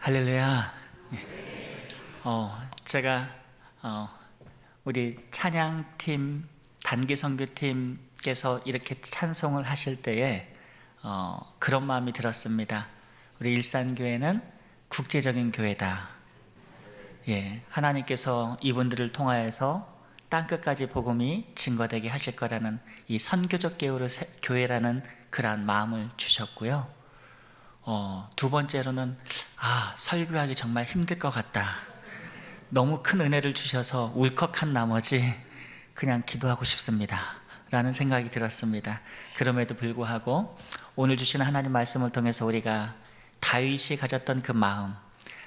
할렐루야. 제가 우리 찬양팀, 단기선교팀께서 이렇게 찬송을 하실 때에 그런 마음이 들었습니다. 우리 일산교회는 국제적인 교회다. 하나님께서 이분들을 통하여서 땅끝까지 복음이 증거되게 하실 거라는 이 선교적 교회라는 그러한 마음을 주셨고요. 두 번째로는 설교하기 정말 힘들 것 같다. 너무 큰 은혜를 주셔서 울컥한 나머지 그냥 기도하고 싶습니다 라는 생각이 들었습니다. 그럼에도 불구하고 오늘 주시는 하나님 말씀을 통해서 우리가 다윗이 가졌던 그 마음,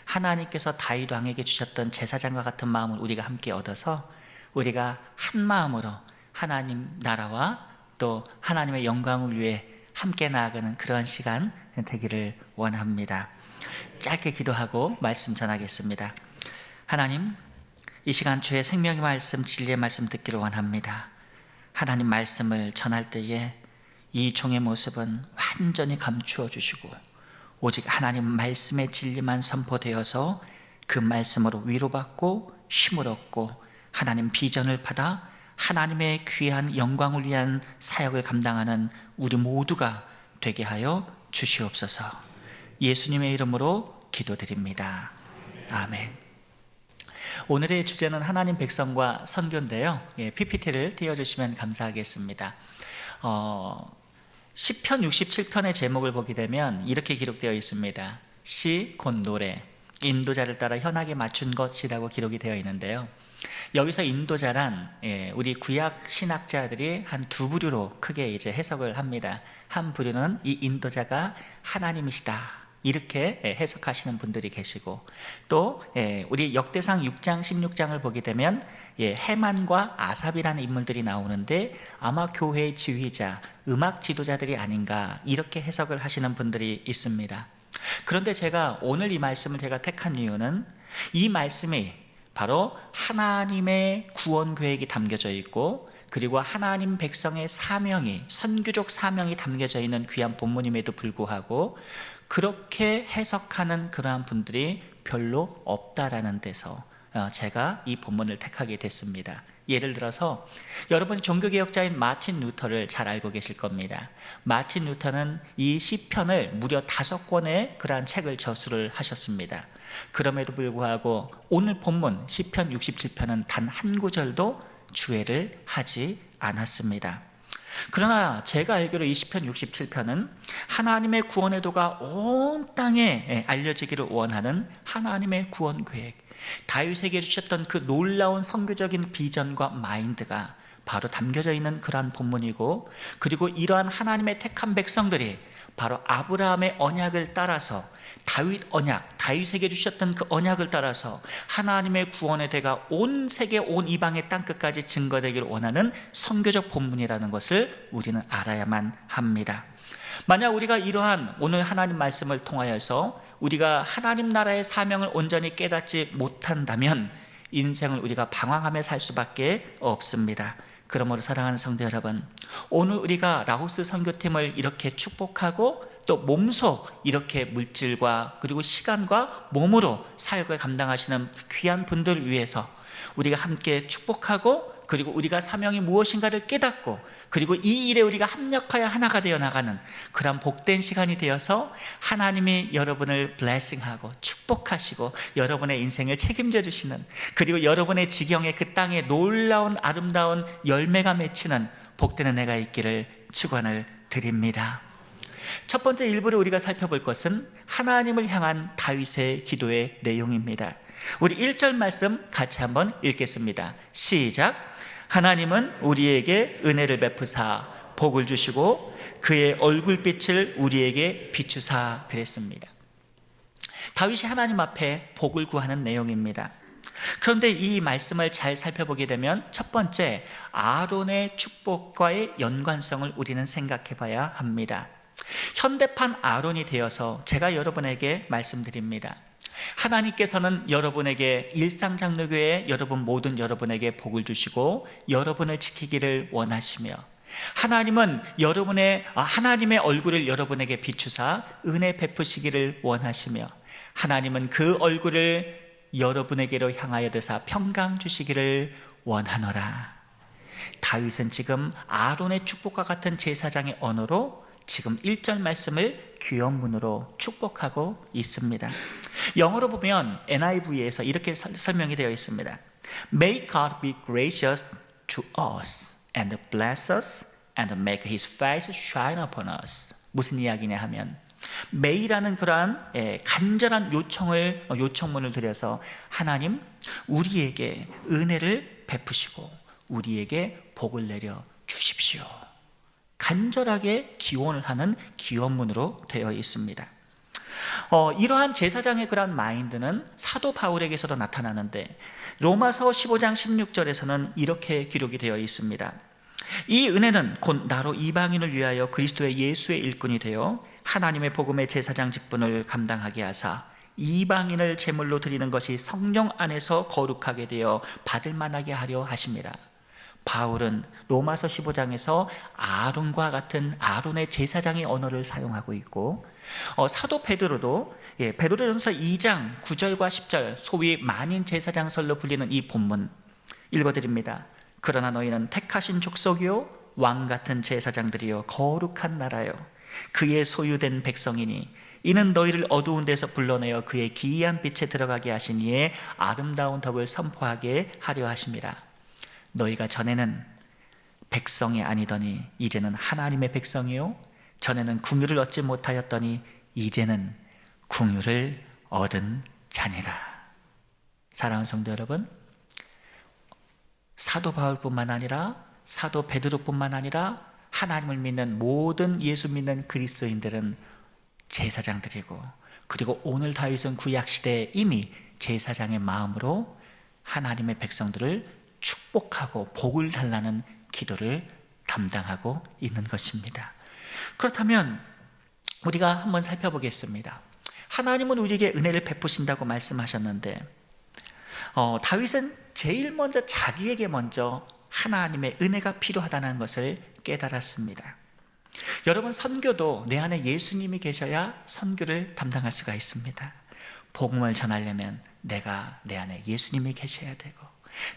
하나님께서 다윗 왕에게 주셨던 제사장과 같은 마음을 우리가 함께 얻어서 우리가 한 마음으로 하나님 나라와 또 하나님의 영광을 위해 함께 나아가는 그러한 시간 되기를 원합니다. 짧게 기도하고 말씀 전하겠습니다. 하나님, 이 시간 주의 생명의 말씀, 진리의 말씀 듣기를 원합니다. 하나님 말씀을 전할 때에 이 종의 모습은 완전히 감추어 주시고 오직 하나님 말씀의 진리만 선포되어서 그 말씀으로 위로받고 힘을 얻고 하나님 비전을 받아 하나님의 귀한 영광을 위한 사역을 감당하는 우리 모두가 되게 하여 주시옵소서. 예수님의 이름으로 기도드립니다. 아멘. 오늘의 주제는 하나님 백성과 선교인데요. PPT를 띄워주시면 감사하겠습니다. 시편 67편의 제목을 보게 되면 이렇게 기록되어 있습니다. 시 곧 노래, 인도자를 따라 현악에 맞춘 것이라고 기록이 되어 있는데요. 여기서 인도자란 우리 구약 신학자들이 한 두 부류로 크게 이제 해석을 합니다. 한 부류는 이 인도자가 하나님이시다 이렇게 해석하시는 분들이 계시고, 또 우리 역대상 6장 16장을 보게 되면 해만과 아삽이라는 인물들이 나오는데 아마 교회의 지휘자, 음악 지도자들이 아닌가 이렇게 해석을 하시는 분들이 있습니다. 그런데 제가 오늘 이 말씀을 제가 택한 이유는 이 말씀이 바로 하나님의 구원 계획이 담겨져 있고 그리고 하나님 백성의 사명이, 선교적 사명이 담겨져 있는 귀한 본문임에도 불구하고 그렇게 해석하는 그러한 분들이 별로 없다라는 데서 제가 이 본문을 택하게 됐습니다. 예를 들어서 여러분이 종교개혁자인 마틴 루터를 잘 알고 계실 겁니다. 마틴 루터는 이 시편을 무려 5권의 그러한 책을 저술을 하셨습니다. 그럼에도 불구하고 오늘 본문 시편 67편은 단 한 구절도 주애를 하지 않았습니다. 그러나 제가 알기로 이 시편 67편은 하나님의 구원의 도가 온 땅에 알려지기를 원하는 하나님의 구원 계획, 다윗에게 주셨던 그 놀라운 선교적인 비전과 마인드가 바로 담겨져 있는 그러한 본문이고, 그리고 이러한 하나님의 택한 백성들이 바로 아브라함의 언약을 따라서 다윗 언약, 다윗에게 주셨던 그 언약을 따라서 하나님의 구원의 대가 온 세계, 온 이방의 땅끝까지 증거되기를 원하는 선교적 본문이라는 것을 우리는 알아야만 합니다. 만약 우리가 이러한 오늘 하나님 말씀을 통하여서 우리가 하나님 나라의 사명을 온전히 깨닫지 못한다면 인생을 우리가 방황하며 살 수밖에 없습니다. 그러므로 사랑하는 성도 여러분, 오늘 우리가 라오스 선교팀을 이렇게 축복하고 또 몸소 이렇게 물질과 그리고 시간과 몸으로 사역을 감당하시는 귀한 분들을 위해서 우리가 함께 축복하고 그리고 우리가 사명이 무엇인가를 깨닫고 그리고 이 일에 우리가 합력하여 하나가 되어 나가는 그런 복된 시간이 되어서 하나님이 여러분을 블레싱하고 축복하시고 여러분의 인생을 책임져 주시는, 그리고 여러분의 지경에 그 땅에 놀라운 아름다운 열매가 맺히는 복된 은혜가 있기를 축원을 드립니다. 첫 번째 일부를 우리가 살펴볼 것은 하나님을 향한 다윗의 기도의 내용입니다. 우리 1절 말씀 같이 한번 읽겠습니다. 시작. 하나님은 우리에게 은혜를 베푸사 복을 주시고 그의 얼굴빛을 우리에게 비추사 그랬습니다. 다윗이 하나님 앞에 복을 구하는 내용입니다. 그런데 이 말씀을 잘 살펴보게 되면 첫 번째, 아론의 축복과의 연관성을 우리는 생각해 봐야 합니다. 현대판 아론이 되어서 제가 여러분에게 말씀드립니다. 하나님께서는 여러분에게 일상장로교회 여러분 모든 여러분에게 복을 주시고 여러분을 지키기를 원하시며, 하나님은 하나님의 얼굴을 여러분에게 비추사 은혜 베푸시기를 원하시며, 하나님은 그 얼굴을 여러분에게로 향하여 드사 평강 주시기를 원하노라. 다윗은 지금 아론의 축복과 같은 제사장의 언어로 지금 1절 말씀을 귀언문으로 축복하고 있습니다. 영어로 보면 NIV에서 이렇게 설명이 되어 있습니다. May God be gracious to us and bless us and make his face shine upon us. 무슨 이야기냐 하면 may라는 그러한 간절한 요청문을 드려서 하나님 우리에게 은혜를 베푸시고 우리에게 복을 내려 주십시오. 간절하게 기원을 하는 기원문으로 되어 있습니다. 이러한 제사장의 그러한 마인드는 사도 바울에게서도 나타나는데 로마서 15장 16절에서는 이렇게 기록이 되어 있습니다. 이 은혜는 곧 나로 이방인을 위하여 그리스도의 예수의 일꾼이 되어 하나님의 복음의 제사장 직분을 감당하게 하사 이방인을 제물로 드리는 것이 성령 안에서 거룩하게 되어 받을 만하게 하려 하심이라. 바울은 로마서 15장에서 아론과 같은 아론의 제사장의 언어를 사용하고 있고 사도 베드로도 베드로전서 2장 9절과 10절 소위 만인 제사장설로 불리는 이 본문 읽어드립니다. 그러나 너희는 택하신 족속이요 왕 같은 제사장들이요 거룩한 나라요 그의 소유된 백성이니 이는 너희를 어두운 데서 불러내어 그의 기이한 빛에 들어가게 하신 이의 아름다운 덕을 선포하게 하려 하심이라. 너희가 전에는 백성이 아니더니 이제는 하나님의 백성이요 전에는 궁유를 얻지 못하였더니 이제는 궁유를 얻은 자니라. 사랑하는 성도 여러분, 사도 바울뿐만 아니라 사도 베드로뿐만 아니라 하나님을 믿는 모든 예수 믿는 그리스도인들은 제사장들이고 그리고 오늘 다윗은 구약시대에 이미 제사장의 마음으로 하나님의 백성들을 축복하고 복을 달라는 기도를 담당하고 있는 것입니다. 그렇다면 우리가 한번 살펴보겠습니다. 하나님은 우리에게 은혜를 베푸신다고 말씀하셨는데 다윗은 제일 먼저 자기에게 먼저 하나님의 은혜가 필요하다는 것을 깨달았습니다. 여러분, 선교도 내 안에 예수님이 계셔야 선교를 담당할 수가 있습니다. 복음을 전하려면 내가 내 안에 예수님이 계셔야 되고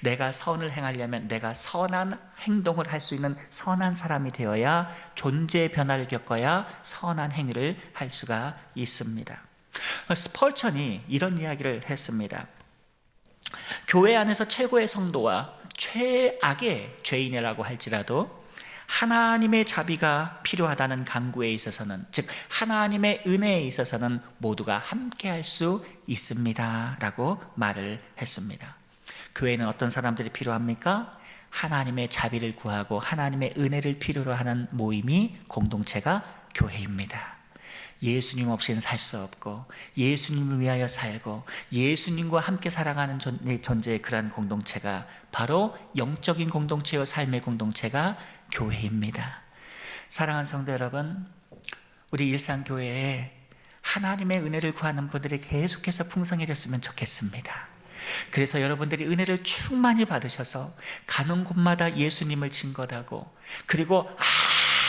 내가 선을 행하려면 내가 선한 행동을 할 수 있는 선한 사람이 되어야 존재의 변화를 겪어야 선한 행위를 할 수가 있습니다. 스펄천이 이런 이야기를 했습니다. 교회 안에서 최고의 성도와 최악의 죄인이라고 할지라도 하나님의 자비가 필요하다는 간구에 있어서는, 즉 하나님의 은혜에 있어서는 모두가 함께할 수 있습니다 라고 말을 했습니다. 교회는 어떤 사람들이 필요합니까? 하나님의 자비를 구하고 하나님의 은혜를 필요로 하는 모임이, 공동체가 교회입니다. 예수님 없이는 살 수 없고 예수님을 위하여 살고 예수님과 함께 살아가는 존재의 그러한 공동체가 바로 영적인 공동체요 삶의 공동체가 교회입니다. 사랑하는 성도 여러분, 우리 일상교회에 하나님의 은혜를 구하는 분들이 계속해서 풍성해졌으면 좋겠습니다. 그래서 여러분들이 은혜를 충만히 받으셔서 가는 곳마다 예수님을 증거하고, 그리고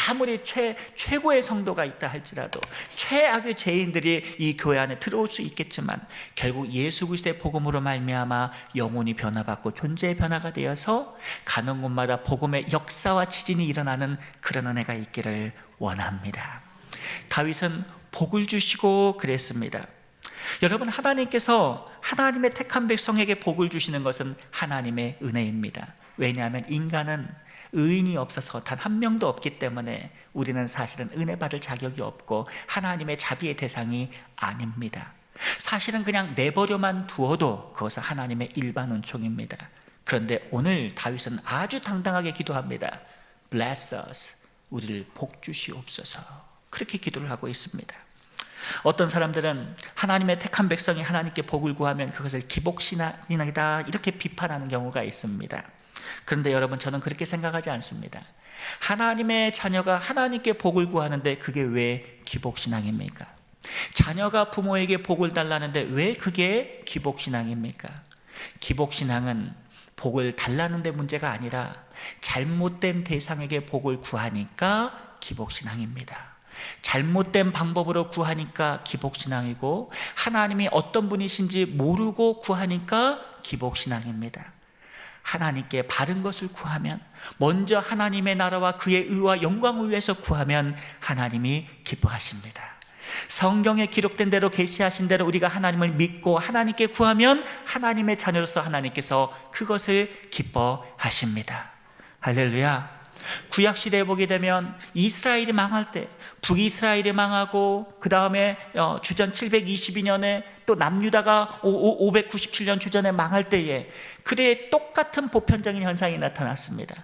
아무리 최고의 성도가 있다 할지라도 최악의 죄인들이 이 교회 안에 들어올 수 있겠지만 결국 예수 그리스도의 복음으로 말미암아 영혼이 변화받고 존재의 변화가 되어서 가는 곳마다 복음의 역사와 지진이 일어나는 그런 은혜가 있기를 원합니다. 다윗은 복을 주시고 그랬습니다. 여러분, 하나님께서 하나님의 택한 백성에게 복을 주시는 것은 하나님의 은혜입니다. 왜냐하면 인간은 의인이 없어서 단 한 명도 없기 때문에 우리는 사실은 은혜 받을 자격이 없고 하나님의 자비의 대상이 아닙니다. 사실은 그냥 내버려만 두어도 그것은 하나님의 일반 은총입니다. 그런데 오늘 다윗은 아주 당당하게 기도합니다. Bless us, 우리를 복 주시옵소서. 그렇게 기도를 하고 있습니다. 어떤 사람들은 하나님의 택한 백성이 하나님께 복을 구하면 그것을 기복신앙이다 이렇게 비판하는 경우가 있습니다. 그런데 여러분, 저는 그렇게 생각하지 않습니다. 하나님의 자녀가 하나님께 복을 구하는데 그게 왜 기복신앙입니까? 자녀가 부모에게 복을 달라는데 왜 그게 기복신앙입니까? 기복신앙은 복을 달라는 데 문제가 아니라 잘못된 대상에게 복을 구하니까 기복신앙입니다. 잘못된 방법으로 구하니까 기복신앙이고, 하나님이 어떤 분이신지 모르고 구하니까 기복신앙입니다. 하나님께 바른 것을 구하면, 먼저 하나님의 나라와 그의 의와 영광을 위해서 구하면 하나님이 기뻐하십니다. 성경에 기록된 대로, 계시하신 대로 우리가 하나님을 믿고 하나님께 구하면 하나님의 자녀로서 하나님께서 그것을 기뻐하십니다. 할렐루야. 구약시대에 보게 되면 이스라엘이 망할 때, 북이스라엘이 망하고, 그 다음에 주전 722년에 또 남유다가 597년 주전에 망할 때에 그대의 똑같은 보편적인 현상이 나타났습니다.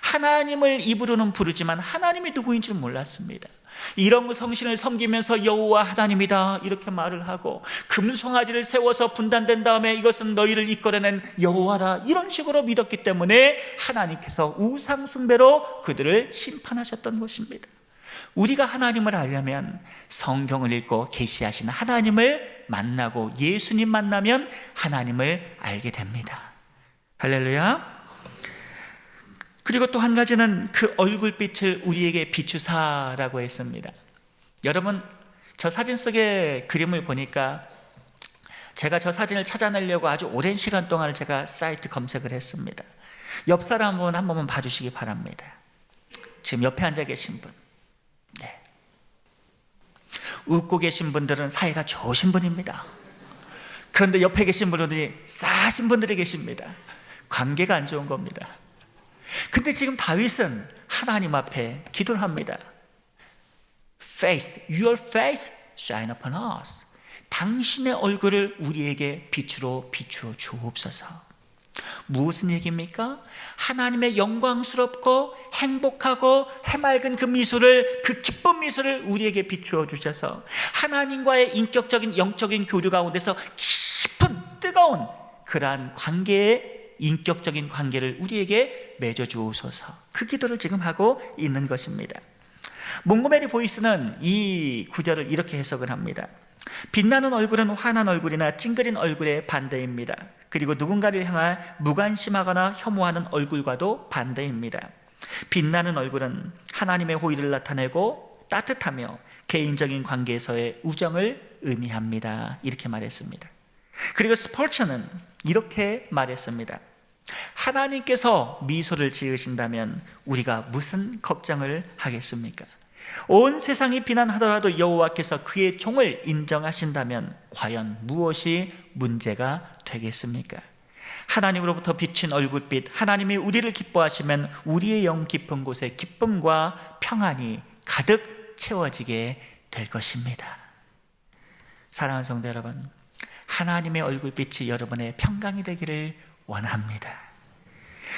하나님을 입으로는 부르지만 하나님이 누구인지 몰랐습니다. 이런 성신을 섬기면서 여호와 하나님이다 이렇게 말을 하고, 금송아지를 세워서 분단된 다음에 이것은 너희를 이끌어낸 여호와라 이런 식으로 믿었기 때문에 하나님께서 우상 숭배로 그들을 심판하셨던 것입니다. 우리가 하나님을 알려면 성경을 읽고 계시하신 하나님을 만나고 예수님 만나면 하나님을 알게 됩니다. 할렐루야. 그리고 또 한 가지는 그 얼굴빛을 우리에게 비추사라고 했습니다. 여러분, 저 사진 속의 그림을 보니까 제가 저 사진을 찾아내려고 아주 오랜 시간 동안 제가 사이트 검색을 했습니다. 옆 사람 한 번만 봐주시기 바랍니다. 지금 옆에 앉아 계신 분, 네. 웃고 계신 분들은 사이가 좋으신 분입니다. 그런데 옆에 계신 분들이 싸신 분들이 계십니다. 관계가 안 좋은 겁니다. 근데 지금 다윗은 하나님 앞에 기도를 합니다. Face, your face shine upon us. 당신의 얼굴을 우리에게 빛으로 비추어 주옵소서. 무슨 얘기입니까? 하나님의 영광스럽고 행복하고 해맑은 그 미소를, 그 기쁜 미소를 우리에게 비추어 주셔서 하나님과의 인격적인 영적인 교류 가운데서 깊은 뜨거운 그러한 관계의 인격적인 관계를 우리에게 맺어주옵소서. 그 기도를 지금 하고 있는 것입니다. 몽고메리 보이스는 이 구절을 이렇게 해석을 합니다. 빛나는 얼굴은 환한 얼굴이나 찡그린 얼굴의 반대입니다. 그리고 누군가를 향한 무관심하거나 혐오하는 얼굴과도 반대입니다. 빛나는 얼굴은 하나님의 호의를 나타내고 따뜻하며 개인적인 관계에서의 우정을 의미합니다. 이렇게 말했습니다. 그리고 스폴처는 이렇게 말했습니다. 하나님께서 미소를 지으신다면 우리가 무슨 걱정을 하겠습니까? 온 세상이 비난하더라도 여호와께서 그의 종을 인정하신다면 과연 무엇이 문제가 되겠습니까? 하나님으로부터 비친 얼굴빛, 하나님이 우리를 기뻐하시면 우리의 영 깊은 곳에 기쁨과 평안이 가득 채워지게 될 것입니다. 사랑하는 성도 여러분, 하나님의 얼굴빛이 여러분의 평강이 되기를 원합니다.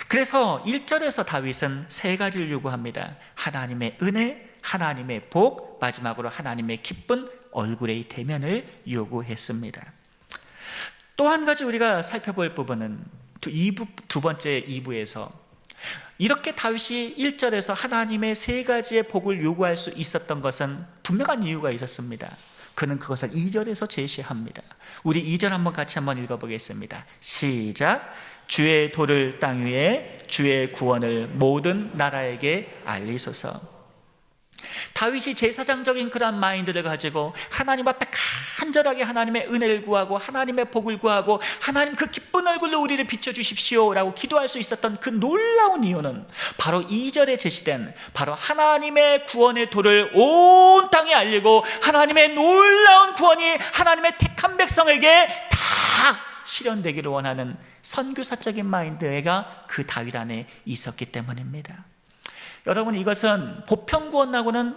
그래서 1절에서 다윗은 세 가지를 요구합니다. 하나님의 은혜, 하나님의 복, 마지막으로 하나님의 기쁜 얼굴의 대면을 요구했습니다. 또 한 가지 우리가 살펴볼 부분은 두 번째 2부에서 이렇게 다윗이 1절에서 하나님의 세 가지의 복을 요구할 수 있었던 것은 분명한 이유가 있었습니다. 그는 그것을 2절에서 제시합니다. 우리 2절 한번 같이 한번 읽어보겠습니다. 시작. 주의 도를 땅 위에, 주의 구원을 모든 나라에게 알리소서. 다윗이 제사장적인 그런 마인드를 가지고 하나님 앞에 간절하게 하나님의 은혜를 구하고 하나님의 복을 구하고 하나님 그 기쁜 얼굴로 우리를 비춰주십시오 라고 기도할 수 있었던 그 놀라운 이유는 바로 2절에 제시된 바로 하나님의 구원의 도를 온 땅에 알리고 하나님의 놀라운 구원이 하나님의 택한 백성에게 다 실현되기를 원하는 선교사적인 마인드가 그 다윗 안에 있었기 때문입니다. 여러분, 이것은 보편구원하고는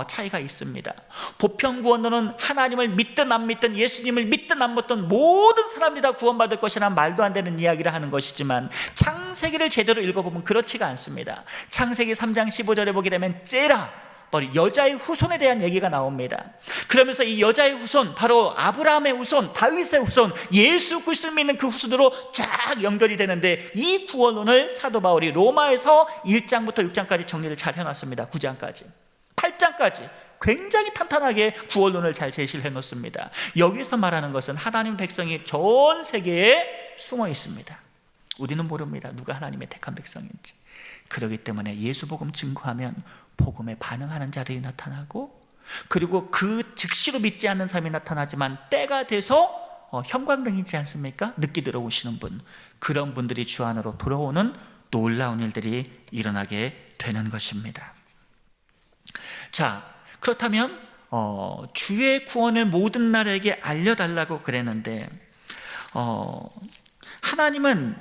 차이가 있습니다. 보편구원론은 하나님을 믿든 안 믿든, 예수님을 믿든 안 믿든 모든 사람들이 다 구원받을 것이란 말도 안 되는 이야기를 하는 것이지만 창세기를 제대로 읽어보면 그렇지가 않습니다. 창세기 3장 15절에 보게 되면 째라, 바로 여자의 후손에 대한 얘기가 나옵니다. 그러면서 이 여자의 후손, 바로 아브라함의 후손, 다윗의 후손, 예수 그리스도를 믿는 그 후손으로 쫙 연결이 되는데, 이 구원론을 사도 바울이 로마에서 1장부터 6장까지 정리를 잘 해놨습니다. 9장까지 8장까지 굉장히 탄탄하게 구원론을 잘 제시를 해놓습니다. 여기서 말하는 것은 하나님 백성이 전 세계에 숨어 있습니다. 우리는 모릅니다. 누가 하나님의 택한 백성인지. 그렇기 때문에 예수 복음 증거하면 복음에 반응하는 자들이 나타나고 그리고 그 즉시로 믿지 않는 사람이 나타나지만 때가 돼서 형광등 있지 않습니까? 늦게 들어오시는 분, 그런 분들이 주 안으로 들어오는 놀라운 일들이 일어나게 되는 것입니다. 자, 그렇다면 주의 구원을 모든 나라에게 알려달라고 그랬는데, 하나님은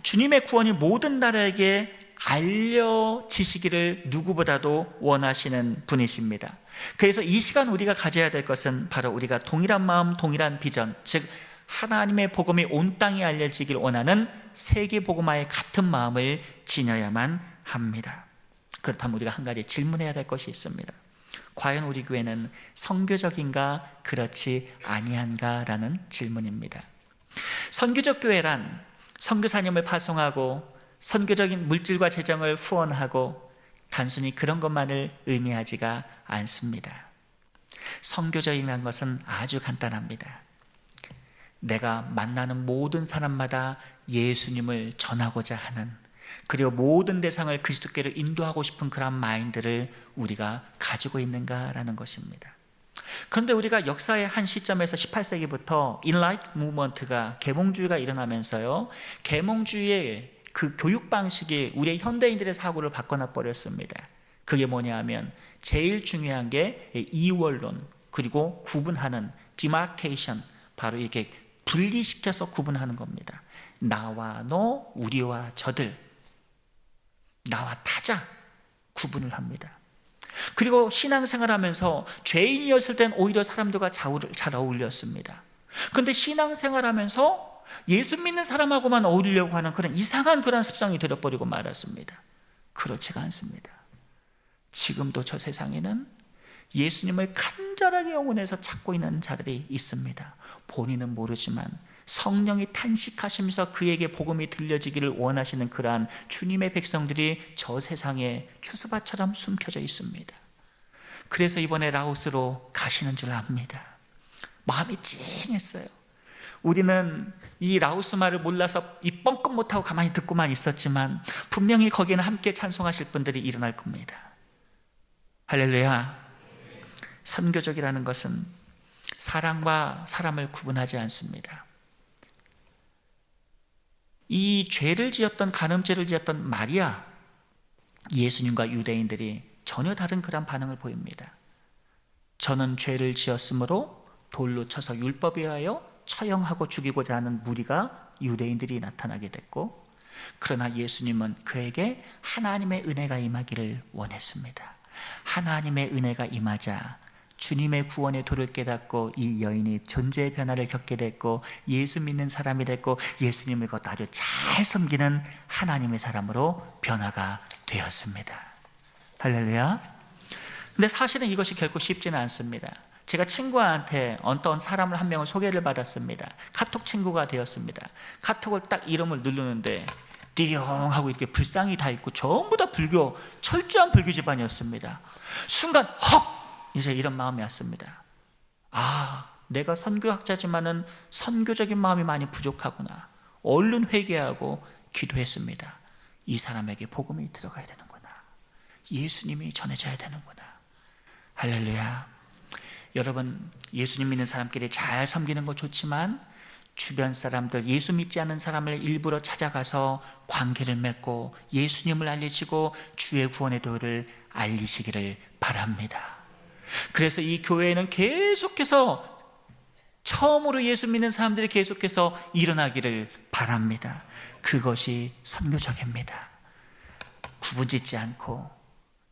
주님의 구원이 모든 나라에게 알려지시기를 누구보다도 원하시는 분이십니다. 그래서 이 시간 우리가 가져야 될 것은 바로 우리가 동일한 마음, 동일한 비전, 즉 하나님의 복음이 온 땅에 알려지길 원하는 세계 복음화의 같은 마음을 지녀야만 합니다. 그렇다면 우리가 한 가지 질문해야 될 것이 있습니다. 과연 우리 교회는 선교적인가, 그렇지 아니한가 라는 질문입니다. 선교적 교회란 선교사님을 파송하고 선교적인 물질과 재정을 후원하고 단순히 그런 것만을 의미하지가 않습니다. 선교적이라는 것은 아주 간단합니다. 내가 만나는 모든 사람마다 예수님을 전하고자 하는, 그리고 모든 대상을 그리스도께로 인도하고 싶은 그런 마인드를 우리가 가지고 있는가라는 것입니다. 그런데 우리가 역사의 한 시점에서 18세기부터 인라이트 무브먼트가, 계몽주의가 일어나면서요, 계몽주의의 그 교육 방식이 우리의 현대인들의 사고를 바꿔놔 버렸습니다. 그게 뭐냐 하면 제일 중요한 게 이원론, 그리고 구분하는 디마케이션, 바로 이렇게 분리시켜서 구분하는 겁니다. 나와 너, 우리와 저들, 나와 타자 구분을 합니다. 그리고 신앙생활하면서 죄인이었을 땐 오히려 사람들과 잘 어울렸습니다. 그런데 신앙생활하면서 예수 믿는 사람하고만 어울리려고 하는 그런 이상한 그런 습성이 들어버리고 말았습니다. 그렇지가 않습니다. 지금도 저 세상에는 예수님을 간절하게 영혼에서 찾고 있는 자들이 있습니다. 본인은 모르지만 성령이 탄식하시면서 그에게 복음이 들려지기를 원하시는 그러한 주님의 백성들이 저 세상에 추수밭처럼 숨겨져 있습니다. 그래서 이번에 라오스로 가시는 줄 압니다. 마음이 찡했어요. 우리는 이 라오스 말을 몰라서 이 뻥끗 못하고 가만히 듣고만 있었지만 분명히 거기에는 함께 찬송하실 분들이 일어날 겁니다. 할렐루야. 선교적이라는 것은 사람과 사람을 구분하지 않습니다. 이 죄를 지었던, 간음죄를 지었던 마리아, 예수님과 유대인들이 전혀 다른 그런 반응을 보입니다. 저는 죄를 지었으므로 돌로 쳐서 율법에 의하여 처형하고 죽이고자 하는 무리가 유대인들이 나타나게 됐고, 그러나 예수님은 그에게 하나님의 은혜가 임하기를 원했습니다. 하나님의 은혜가 임하자 주님의 구원의 도를 깨닫고 이 여인이 존재의 변화를 겪게 됐고, 예수 믿는 사람이 됐고, 예수님을 그것도 아주 잘 섬기는 하나님의 사람으로 변화가 되었습니다. 할렐루야. 근데 사실은 이것이 결코 쉽지는 않습니다. 제가 친구한테 어떤 사람을 한 명을 소개를 받았습니다. 카톡 친구가 되었습니다. 카톡을 딱 이름을 누르는데 띠용 하고 이렇게 불상이 다 있고 전부 다 철저한 불교 집안이었습니다. 순간 헉! 이제 이런 마음이 왔습니다. 아, 내가 선교학자지만은 선교적인 마음이 많이 부족하구나. 얼른 회개하고 기도했습니다. 이 사람에게 복음이 들어가야 되는구나. 예수님이 전해져야 되는구나. 할렐루야. 여러분, 예수님 믿는 사람끼리 잘 섬기는 거 좋지만 주변 사람들, 예수 믿지 않는 사람을 일부러 찾아가서 관계를 맺고 예수님을 알리시고 주의 구원의 도를 알리시기를 바랍니다. 그래서 이 교회에는 계속해서 처음으로 예수 믿는 사람들이 계속해서 일어나기를 바랍니다. 그것이 선교적입니다. 구분짓지 않고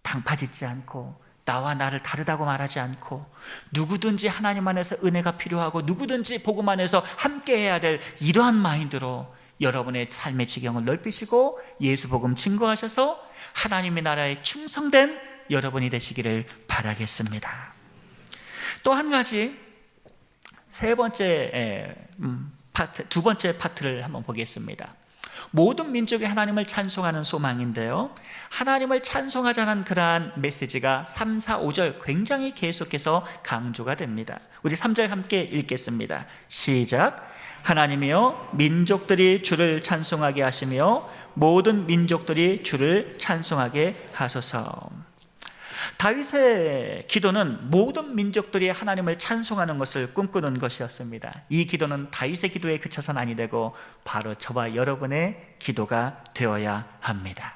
당파짓지 않고 나와 나를 다르다고 말하지 않고 누구든지 하나님 안에서 은혜가 필요하고 누구든지 복음 안에서 함께 해야 될 이러한 마인드로 여러분의 삶의 지경을 넓히시고 예수 복음 증거하셔서 하나님의 나라에 충성된 여러분이 되시기를 바라겠습니다. 또 한 가지, 두 번째 파트를 한번 보겠습니다. 모든 민족이 하나님을 찬송하는 소망인데요, 하나님을 찬송하자는 그러한 메시지가 3, 4, 5절 굉장히 계속해서 강조가 됩니다. 우리 3절 함께 읽겠습니다. 시작. 하나님이여, 민족들이 주를 찬송하게 하시며 모든 민족들이 주를 찬송하게 하소서. 다윗의 기도는 모든 민족들이 하나님을 찬송하는 것을 꿈꾸는 것이었습니다. 이 기도는 다윗의 기도에 그쳐서는 아니 되고 바로 저와 여러분의 기도가 되어야 합니다.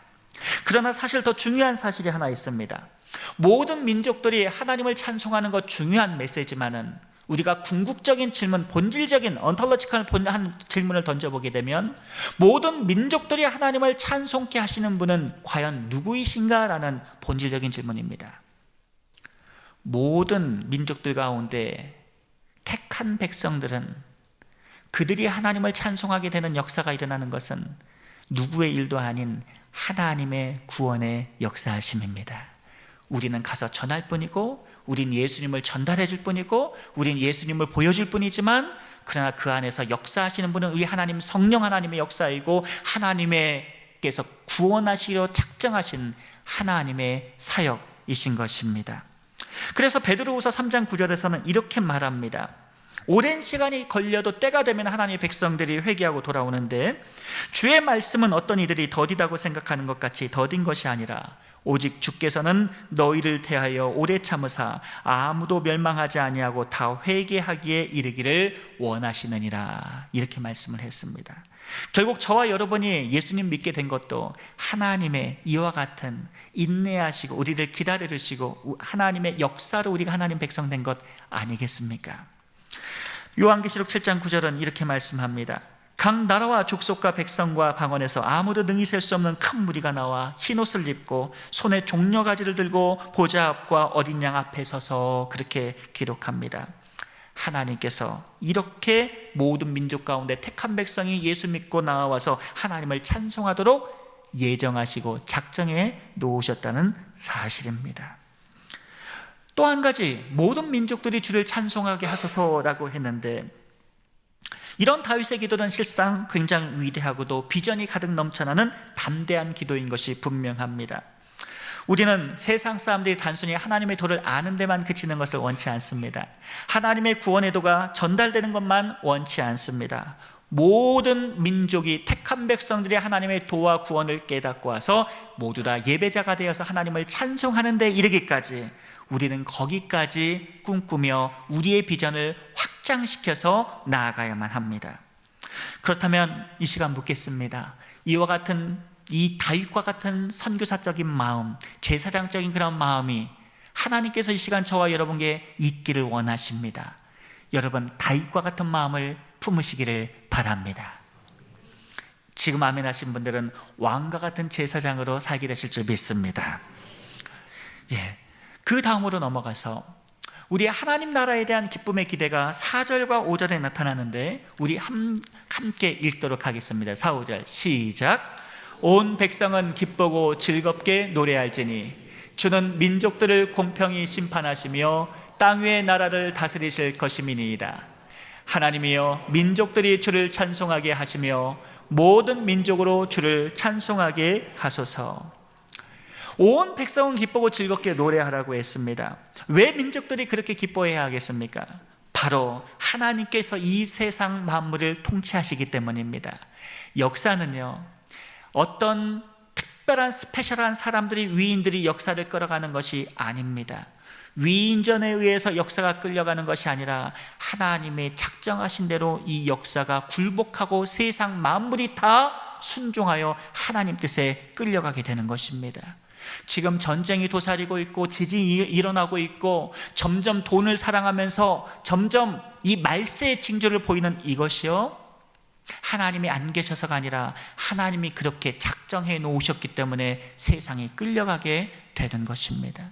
그러나 사실 더 중요한 사실이 하나 있습니다. 모든 민족들이 하나님을 찬송하는 것 중요한 메시지만은 우리가 궁극적인 질문, 본질적인 언톨로지컬한 질문을 던져보게 되면 모든 민족들이 하나님을 찬송케 하시는 분은 과연 누구이신가라는 본질적인 질문입니다. 모든 민족들 가운데 택한 백성들은 그들이 하나님을 찬송하게 되는 역사가 일어나는 것은 누구의 일도 아닌 하나님의 구원의 역사하심입니다. 우리는 가서 전할 뿐이고 우린 예수님을 전달해 줄 뿐이고 우린 예수님을 보여줄 뿐이지만 그러나 그 안에서 역사하시는 분은 우리 하나님 성령 하나님의 역사이고 하나님께서 구원하시려 작정하신 하나님의 사역이신 것입니다. 그래서 베드로후서 3장 9절에서는 이렇게 말합니다. 오랜 시간이 걸려도 때가 되면 하나님의 백성들이 회개하고 돌아오는데 주의 말씀은 어떤 이들이 더디다고 생각하는 것 같이 더딘 것이 아니라 오직 주께서는 너희를 대하여 오래 참으사 아무도 멸망하지 아니하고 다 회개하기에 이르기를 원하시느니라, 이렇게 말씀을 했습니다. 결국 저와 여러분이 예수님 믿게 된 것도 하나님의 이와 같은 인내하시고 우리를 기다리시고 하나님의 역사로 우리가 하나님 백성 된 것 아니겠습니까? 요한계시록 7장 9절은 이렇게 말씀합니다. 각 나라와 족속과 백성과 방언에서 아무도 능히 셀 수 없는 큰 무리가 나와 흰옷을 입고 손에 종려가지를 들고 보좌 앞과 어린 양 앞에 서서, 그렇게 기록합니다. 하나님께서 이렇게 모든 민족 가운데 택한 백성이 예수 믿고 나와서 하나님을 찬송하도록 예정하시고 작정해 놓으셨다는 사실입니다. 또 한 가지, 모든 민족들이 주를 찬송하게 하소서라고 했는데 이런 다윗의 기도는 실상 굉장히 위대하고도 비전이 가득 넘쳐나는 담대한 기도인 것이 분명합니다. 우리는 세상 사람들이 단순히 하나님의 도를 아는 데만 그치는 것을 원치 않습니다. 하나님의 구원의 도가 전달되는 것만 원치 않습니다. 모든 민족이 택한 백성들이 하나님의 도와 구원을 깨닫고 와서 모두 다 예배자가 되어서 하나님을 찬송하는 데 이르기까지 우리는 거기까지 꿈꾸며 우리의 비전을 확장시켜서 나아가야만 합니다. 그렇다면 이 시간 묻겠습니다. 이와 같은 이 다윗과 같은 선교사적인 마음, 제사장적인 그런 마음이 하나님께서 이 시간 저와 여러분께 있기를 원하십니다. 여러분, 다윗과 같은 마음을 품으시기를 바랍니다. 지금 아멘 하신 분들은 왕과 같은 제사장으로 살게 되실 줄 믿습니다. 그 다음으로 넘어가서 우리 하나님 나라에 대한 기쁨의 기대가 4절과 5절에 나타나는데 우리 함께 읽도록 하겠습니다. 4, 5절 시작. 온 백성은 기쁘고 즐겁게 노래할지니 주는 민족들을 공평히 심판하시며 땅 위의 나라를 다스리실 것임이니이다. 하나님이여, 민족들이 주를 찬송하게 하시며 모든 민족으로 주를 찬송하게 하소서. 온 백성은 기쁘고 즐겁게 노래하라고 했습니다. 왜 민족들이 그렇게 기뻐해야 하겠습니까? 바로 하나님께서 이 세상 만물을 통치하시기 때문입니다. 역사는요, 어떤 특별한 스페셜한 사람들이, 위인들이 역사를 끌어가는 것이 아닙니다. 위인전에 의해서 역사가 끌려가는 것이 아니라 하나님의 작정하신 대로 이 역사가 굴복하고 세상 만물이 다 순종하여 하나님 뜻에 끌려가게 되는 것입니다. 지금 전쟁이 도사리고 있고 지진이 일어나고 있고 점점 돈을 사랑하면서 점점 이 말세의 징조를 보이는 이것이요, 하나님이 안 계셔서가 아니라 하나님이 그렇게 작정해 놓으셨기 때문에 세상이 끌려가게 되는 것입니다.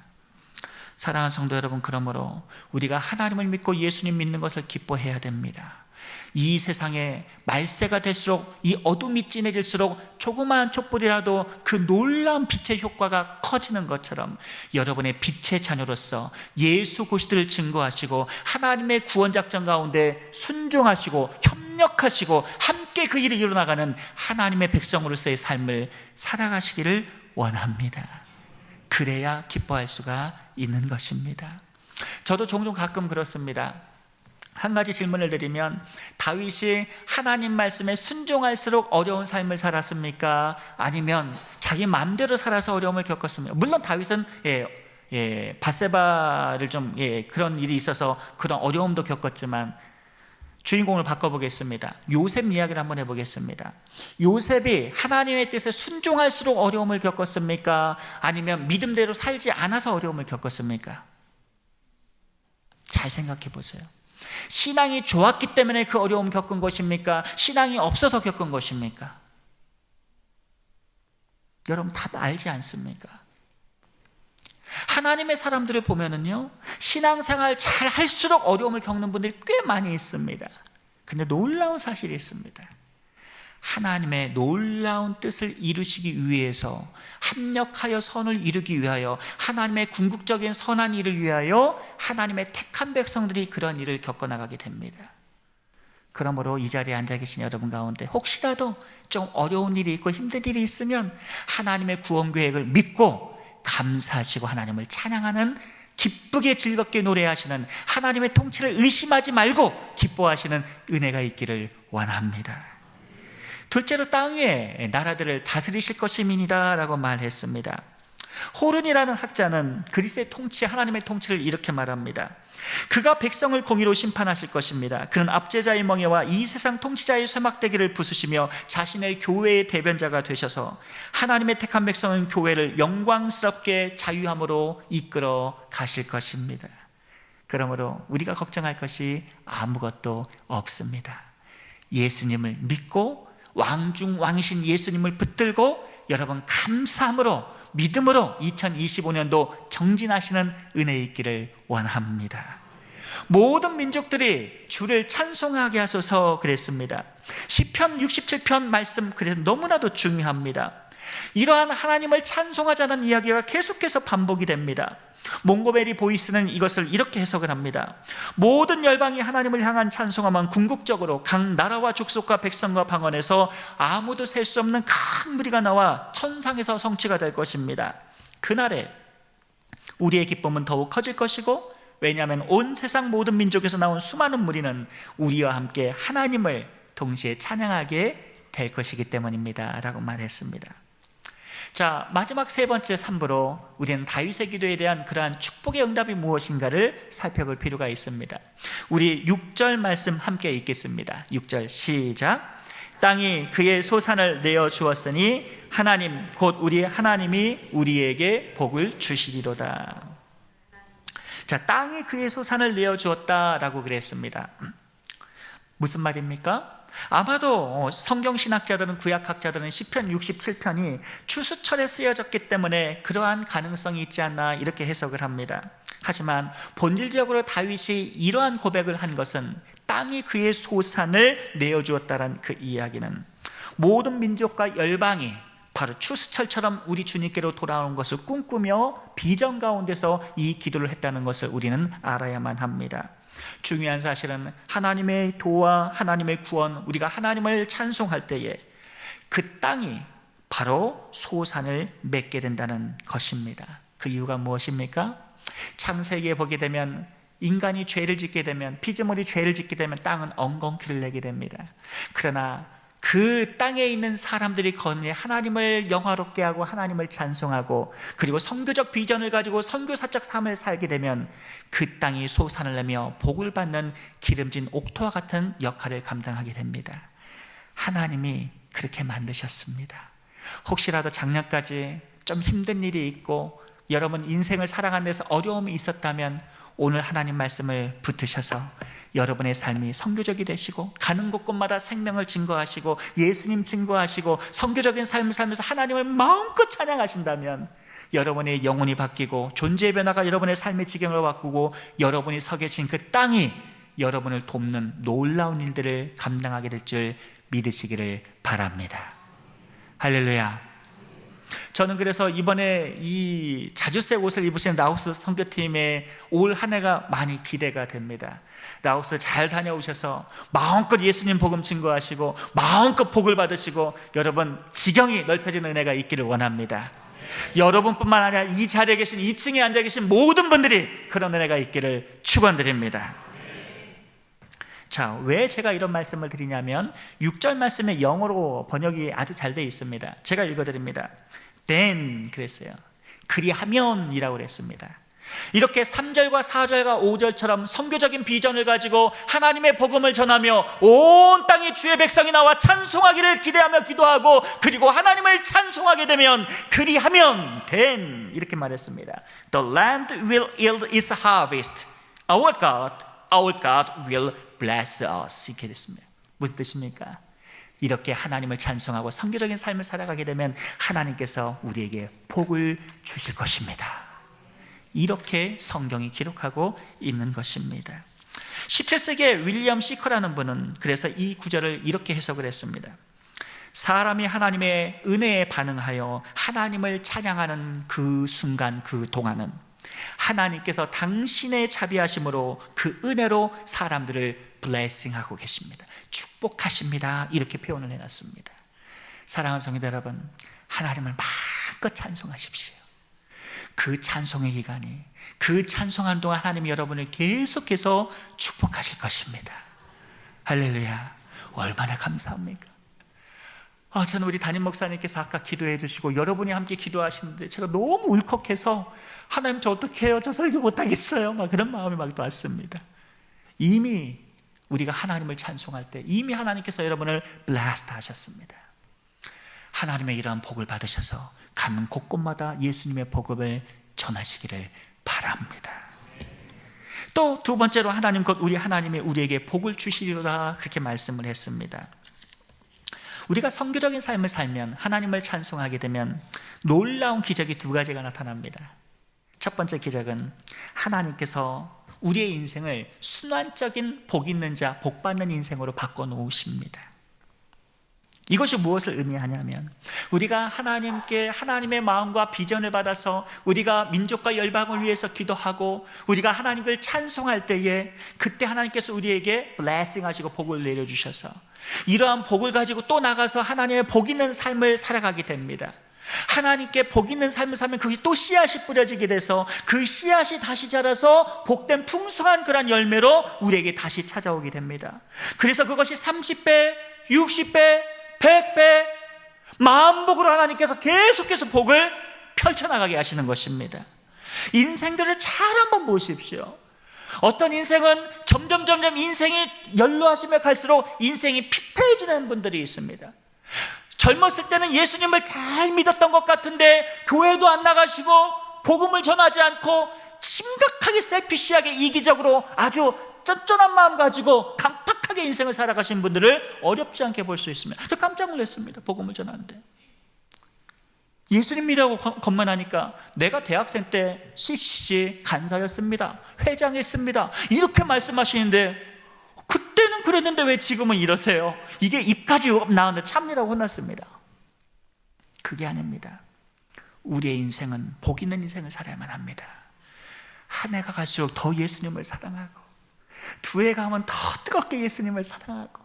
사랑하는 성도 여러분, 그러므로 우리가 하나님을 믿고 예수님 믿는 것을 기뻐해야 됩니다. 이 세상에 말세가 될수록, 이 어둠이 진해질수록 조그마한 촛불이라도 그 놀라운 빛의 효과가 커지는 것처럼 여러분의 빛의 자녀로서 예수 그리스도를 증거하시고 하나님의 구원 작전 가운데 순종하시고 협력하시고 함께 그 일을 이뤄나가는 하나님의 백성으로서의 삶을 살아가시기를 원합니다. 그래야 기뻐할 수가 있는 것입니다. 저도 종종 가끔 그렇습니다. 한 가지 질문을 드리면, 다윗이 하나님 말씀에 순종할수록 어려운 삶을 살았습니까? 아니면 자기 마음대로 살아서 어려움을 겪었습니까? 물론 다윗은 밧세바를 좀 그런 일이 있어서 그런 어려움도 겪었지만 주인공을 바꿔보겠습니다. 요셉 이야기를 한번 해보겠습니다. 요셉이 하나님의 뜻에 순종할수록 어려움을 겪었습니까? 아니면 믿음대로 살지 않아서 어려움을 겪었습니까? 잘 생각해 보세요. 신앙이 좋았기 때문에 그 어려움 겪은 것입니까? 신앙이 없어서 겪은 것입니까? 여러분 답 알지 않습니까? 하나님의 사람들을 보면은요, 신앙생활 잘 할수록 어려움을 겪는 분들이 꽤 많이 있습니다. 근데 놀라운 사실이 있습니다. 하나님의 놀라운 뜻을 이루시기 위해서, 합력하여 선을 이루기 위하여, 하나님의 궁극적인 선한 일을 위하여 하나님의 택한 백성들이 그런 일을 겪어나가게 됩니다. 그러므로 이 자리에 앉아 계신 여러분 가운데 혹시라도 좀 어려운 일이 있고 힘든 일이 있으면 하나님의 구원 계획을 믿고 감사하시고 하나님을 찬양하는, 기쁘게 즐겁게 노래하시는, 하나님의 통치를 의심하지 말고 기뻐하시는 은혜가 있기를 원합니다. 둘째로 땅 위에 나라들을 다스리실 것임이니라 라고 말했습니다. 호른이라는 학자는 그리스의 통치, 하나님의 통치를 이렇게 말합니다. 그가 백성을 공의로 심판하실 것입니다. 그는 압제자의 멍에와 이 세상 통치자의 쇠막대기를 부수시며 자신의 교회의 대변자가 되셔서 하나님의 택한 백성은 교회를 영광스럽게 자유함으로 이끌어 가실 것입니다. 그러므로 우리가 걱정할 것이 아무것도 없습니다. 예수님을 믿고 왕중 왕이신 예수님을 붙들고 여러분 감사함으로, 믿음으로 2025년도 정진하시는 은혜 있기를 원합니다. 모든 민족들이 주를 찬송하게 하소서 그랬습니다. 시편 67편 말씀, 그래서 너무나도 중요합니다. 이러한 하나님을 찬송하자는 이야기가 계속해서 반복이 됩니다. 몽고메리 보이스는 이것을 이렇게 해석을 합니다. 모든 열방이 하나님을 향한 찬송하면 궁극적으로 각 나라와 족속과 백성과 방언에서 아무도 셀 수 없는 큰 무리가 나와 천상에서 성취가 될 것입니다. 그날에 우리의 기쁨은 더욱 커질 것이고, 왜냐하면 온 세상 모든 민족에서 나온 수많은 무리는 우리와 함께 하나님을 동시에 찬양하게 될 것이기 때문입니다 라고 말했습니다. 자, 마지막 세 번째 3부로 우리는 다윗의 기도에 대한 그러한 축복의 응답이 무엇인가를 살펴볼 필요가 있습니다. 우리 6절 말씀 함께 읽겠습니다. 6절 시작. 땅이 그의 소산을 내어 주었으니 하나님 곧 우리 하나님이 우리에게 복을 주시리로다. 자, 땅이 그의 소산을 내어 주었다라고 그랬습니다. 무슨 말입니까? 아마도 성경신학자들은, 구약학자들은 시편 67편이 추수철에 쓰여졌기 때문에 그러한 가능성이 있지 않나 이렇게 해석을 합니다. 하지만 본질적으로 다윗이 이러한 고백을 한 것은 땅이 그의 소산을 내어주었다는 그 이야기는 모든 민족과 열방이 바로 추수철처럼 우리 주님께로 돌아오는 것을 꿈꾸며 비전 가운데서 이 기도를 했다는 것을 우리는 알아야만 합니다. 중요한 사실은 하나님의 도와 하나님의 구원, 우리가 하나님을 찬송할 때에 그 땅이 바로 소산을 맺게 된다는 것입니다. 그 이유가 무엇입니까? 창세기에 보게 되면 인간이 죄를 짓게 되면, 피조물이 죄를 짓게 되면 땅은 엉겅퀴를 내게 됩니다. 그러나 그 땅에 있는 사람들이 거느려 하나님을 영화롭게 하고 하나님을 찬송하고 그리고 선교적 비전을 가지고 선교사적 삶을 살게 되면 그 땅이 소산을 내며 복을 받는 기름진 옥토와 같은 역할을 감당하게 됩니다. 하나님이 그렇게 만드셨습니다. 혹시라도 작년까지 좀 힘든 일이 있고 여러분 인생을 살아가는 데서 어려움이 있었다면 오늘 하나님 말씀을 붙으셔서 여러분의 삶이 선교적이 되시고 가는 곳곳마다 생명을 증거하시고 예수님 증거하시고 선교적인 삶을 살면서 하나님을 마음껏 찬양하신다면 여러분의 영혼이 바뀌고 존재의 변화가 여러분의 삶의 지경을 바꾸고 여러분이 서 계신 그 땅이 여러분을 돕는 놀라운 일들을 감당하게 될 줄 믿으시기를 바랍니다. 할렐루야. 저는 그래서 이번에 이 자주색 옷을 입으신 라오스 선교팀의 올 한 해가 많이 기대가 됩니다. 라오스 잘 다녀오셔서 마음껏 예수님 복음 증거하시고 마음껏 복을 받으시고 여러분 지경이 넓혀지는 은혜가 있기를 원합니다. 여러분뿐만 아니라 이 자리에 계신 2층에 앉아 계신 모든 분들이 그런 은혜가 있기를 축원드립니다. 자, 왜 제가 이런 말씀을 드리냐면 6절 말씀에 영어로 번역이 아주 잘 되어 있습니다. 제가 읽어드립니다. Then 그랬어요. 그리하면이라고 그랬습니다. 이렇게 3절과 4절과 5절처럼 선교적인 비전을 가지고 하나님의 복음을 전하며 온 땅에 주의 백성이 나와 찬송하기를 기대하며 기도하고, 그리고 하나님을 찬송하게 되면, 그리하면 된, 이렇게 말했습니다. The land will yield its harvest. Our God will bless us. 이렇게 됐습니다. 무슨 뜻입니까? 이렇게 하나님을 찬송하고 선교적인 삶을 살아가게 되면 하나님께서 우리에게 복을 주실 것입니다. 이렇게 성경이 기록하고 있는 것입니다. 17세기에 윌리엄 시커라는 분은 그래서 이 구절을 이렇게 해석을 했습니다. 사람이 하나님의 은혜에 반응하여 하나님을 찬양하는 그 순간, 그 동안은 하나님께서 당신의 자비하심으로 그 은혜로 사람들을 블레싱하고 계십니다. 축복하십니다. 이렇게 표현을 해놨습니다. 사랑하는 성도 여러분, 하나님을 마음껏 찬송하십시오. 그 찬송의 기간이, 그 찬송하는 동안 하나님이 여러분을 계속해서 축복하실 것입니다. 할렐루야. 얼마나 감사합니까? 저는 우리 담임 목사님께서 아까 기도해 주시고 여러분이 함께 기도하시는데 제가 너무 울컥해서, 하나님 저 어떻게 해요? 저 설교 못하겠어요. 막 그런 마음이 막 왔습니다. 이미 우리가 하나님을 찬송할 때 이미 하나님께서 여러분을 블레스드 하셨습니다. 하나님의 이러한 복을 받으셔서 가는 곳곳마다 예수님의 복음을 전하시기를 바랍니다. 또 두 번째로 하나님 곧 우리 하나님이 우리에게 복을 주시리로다, 그렇게 말씀을 했습니다. 우리가 선교적인 삶을 살면, 하나님을 찬송하게 되면 놀라운 기적이 두 가지가 나타납니다. 첫 번째 기적은 하나님께서 우리의 인생을 순환적인 복 있는 자, 복 받는 인생으로 바꿔놓으십니다. 이것이 무엇을 의미하냐면, 우리가 하나님께 하나님의 마음과 비전을 받아서 우리가 민족과 열방을 위해서 기도하고 우리가 하나님을 찬송할 때에, 그때 하나님께서 우리에게 블레싱 하시고 복을 내려주셔서 이러한 복을 가지고 또 나가서 하나님의 복 있는 삶을 살아가게 됩니다. 하나님께 복 있는 삶을 살면 그게 또 씨앗이 뿌려지게 돼서 그 씨앗이 다시 자라서 복된 풍성한 그런 열매로 우리에게 다시 찾아오게 됩니다. 그래서 그것이 30배, 60배, 100배, 만복으로 하나님께서 계속해서 복을 펼쳐나가게 하시는 것입니다. 인생들을 잘 한번 보십시오. 어떤 인생은 점점 인생이 연로하시며 갈수록 인생이 피폐해지는 분들이 있습니다. 젊었을 때는 예수님을 잘 믿었던 것 같은데 교회도 안 나가시고 복음을 전하지 않고 심각하게 셀피시하게 이기적으로 아주 쫀쫀한 마음 가지고 강팍하게 인생을 살아가신 분들을 어렵지 않게 볼 수 있습니다. 저 깜짝 놀랐습니다. 복음을 전하는데 예수님이라고 겉만하니까 내가 대학생 때 CCC 간사였습니다, 회장했습니다, 이렇게 말씀하시는데 그때는 그랬는데 왜 지금은 이러세요? 이게 입까지 나오는데 참이라고 혼났습니다. 그게 아닙니다. 우리의 인생은 복 있는 인생을 살아야만 합니다. 한 해가 갈수록 더 예수님을 사랑하고, 두 해 가면 더 뜨겁게 예수님을 사랑하고.